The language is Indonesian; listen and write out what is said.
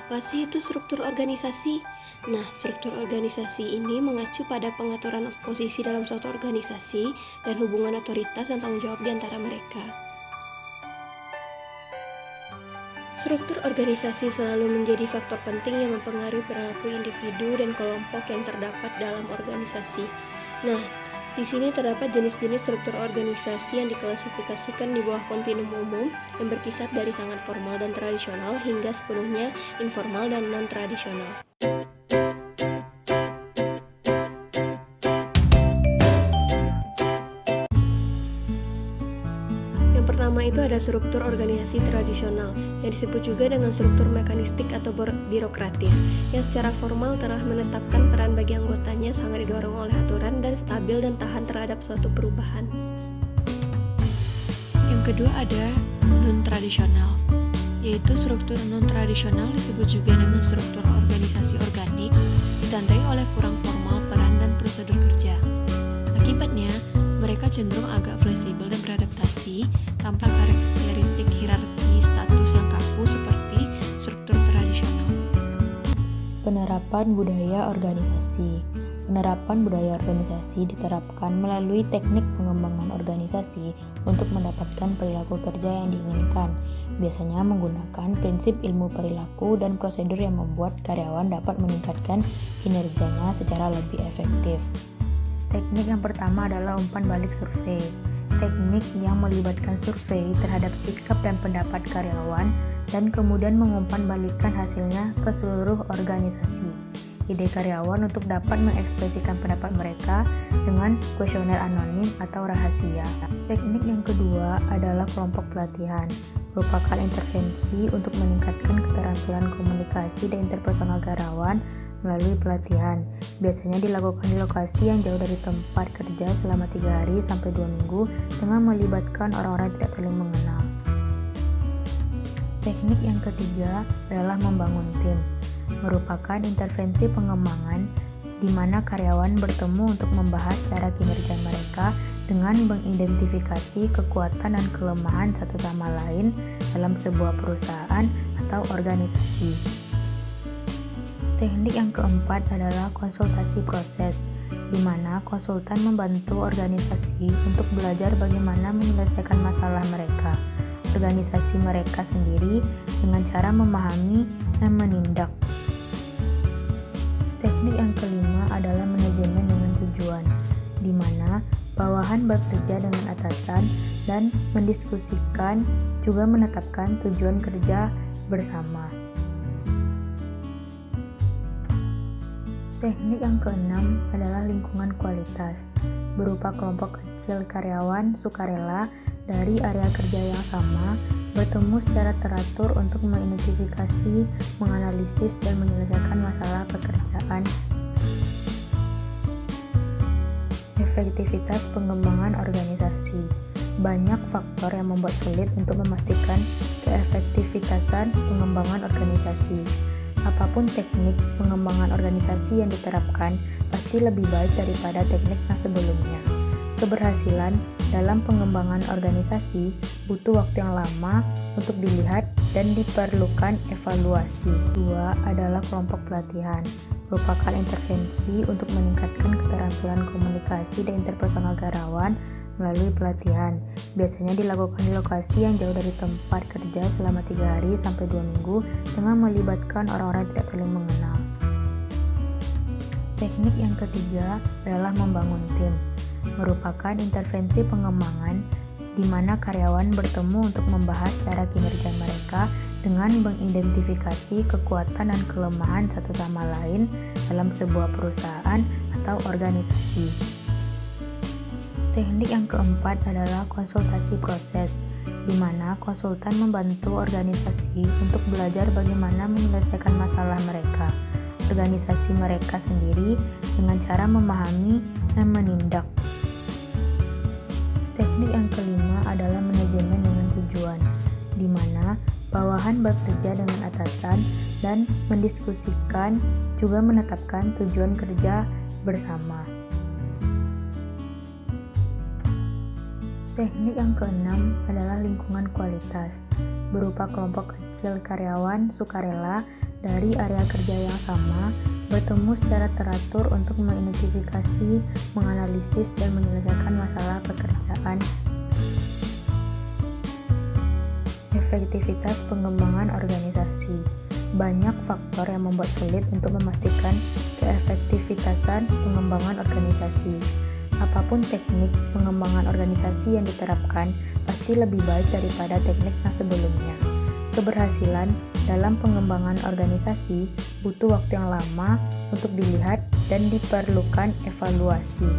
Apa sih itu struktur organisasi? Nah, struktur organisasi ini mengacu pada pengaturan posisi dalam suatu organisasi dan hubungan otoritas dan tanggung jawab di antara mereka. Struktur organisasi selalu menjadi faktor penting yang mempengaruhi perilaku individu dan kelompok yang terdapat dalam organisasi. Nah, di sini terdapat jenis-jenis struktur organisasi yang diklasifikasikan di bawah kontinum umum yang berkisar dari sangat formal dan tradisional hingga sepenuhnya informal dan non-tradisional. Yang pertama itu ada struktur organisasi tradisional, yang disebut juga dengan struktur mekanistik atau birokratis, yang secara formal telah menetapkan peran bagi anggotanya sangat didorong oleh aturan dan stabil dan tahan terhadap suatu perubahan. Yang kedua ada non-tradisional, yaitu struktur non-tradisional disebut juga dengan struktur organisasi organik, ditandai oleh kurang formal peran dan prosedur kerja. Akibatnya, mereka cenderung agak fleksibel dan beradaptasi tanpa karakteristik hierarki status yang kaku seperti struktur tradisional. Penerapan budaya organisasi. Penerapan budaya organisasi diterapkan melalui teknik pengembangan organisasi untuk mendapatkan perilaku kerja yang diinginkan. Biasanya menggunakan prinsip ilmu perilaku dan prosedur yang membuat karyawan dapat meningkatkan kinerjanya secara lebih efektif. Teknik yang pertama adalah umpan balik survei. Teknik yang melibatkan survei terhadap sikap dan pendapat karyawan dan kemudian mengumpan balikan hasilnya ke seluruh organisasi. Ide karyawan untuk dapat mengekspresikan pendapat mereka dengan kuesioner anonim atau rahasia. Teknik yang kedua adalah kelompok pelatihan, merupakan intervensi untuk meningkatkan keterampilan komunikasi dan interpersonal karyawan melalui pelatihan. Biasanya dilakukan di lokasi yang jauh dari tempat kerja selama 3 hari sampai 2 minggu dengan melibatkan orang-orang yang tidak saling mengenal. Teknik yang ketiga adalah membangun tim, merupakan intervensi pengembangan di mana karyawan bertemu untuk membahas cara kinerja mereka dengan mengidentifikasi kekuatan dan kelemahan satu sama lain dalam sebuah perusahaan atau organisasi. Teknik yang keempat adalah konsultasi proses, di mana konsultan membantu organisasi untuk belajar bagaimana menyelesaikan masalah organisasi mereka sendiri dengan cara memahami dan menindak. Teknik yang kelima adalah manajemen dengan tujuan, di mana bawahan bekerja dengan atasan dan mendiskusikan juga menetapkan tujuan kerja bersama. Teknik yang keenam adalah lingkungan kualitas, berupa kelompok kecil karyawan sukarela dari area kerja yang sama bertemu secara teratur untuk mengidentifikasi, menganalisis, dan menyelesaikan masalah pekerjaan. Efektivitas pengembangan organisasi. Banyak faktor yang membuat sulit untuk memastikan keefektivitasan pengembangan organisasi. Apapun teknik pengembangan organisasi yang diterapkan pasti lebih baik daripada teknik yang sebelumnya. Keberhasilan dalam pengembangan organisasi butuh waktu yang lama untuk dilihat dan diperlukan evaluasi. Dua adalah kelompok pelatihan, merupakan intervensi untuk meningkatkan keterampilan komunikasi dan interpersonal karyawan melalui pelatihan. Biasanya dilakukan di lokasi yang jauh dari tempat kerja selama 3 hari sampai 2 minggu dengan melibatkan orang-orang yang tidak saling mengenal. Teknik yang ketiga adalah membangun tim, merupakan intervensi pengembangan di mana karyawan bertemu untuk membahas cara kinerja mereka dengan mengidentifikasi kekuatan dan kelemahan satu sama lain dalam sebuah perusahaan atau organisasi. Teknik yang keempat adalah konsultasi proses, di mana konsultan membantu organisasi untuk belajar bagaimana menyelesaikan masalah organisasi mereka sendiri dengan cara memahami dan menindak. Teknik yang kelima adalah manajemen dengan tujuan, di mana bawahan bekerja dengan atasan dan mendiskusikan juga menetapkan tujuan kerja bersama. Teknik yang keenam adalah lingkungan kualitas, berupa kelompok kecil karyawan sukarela dari area kerja yang sama, bertemu secara teratur untuk mengidentifikasi, menganalisis, dan menyelesaikan masalah pekerjaan. Efektivitas pengembangan organisasi. Banyak faktor yang membuat sulit untuk memastikan keefektivitasan pengembangan organisasi. Apapun teknik pengembangan organisasi yang diterapkan, pasti lebih baik daripada teknik yang sebelumnya. Keberhasilan dalam pengembangan organisasi butuh waktu yang lama untuk dilihat dan diperlukan evaluasi.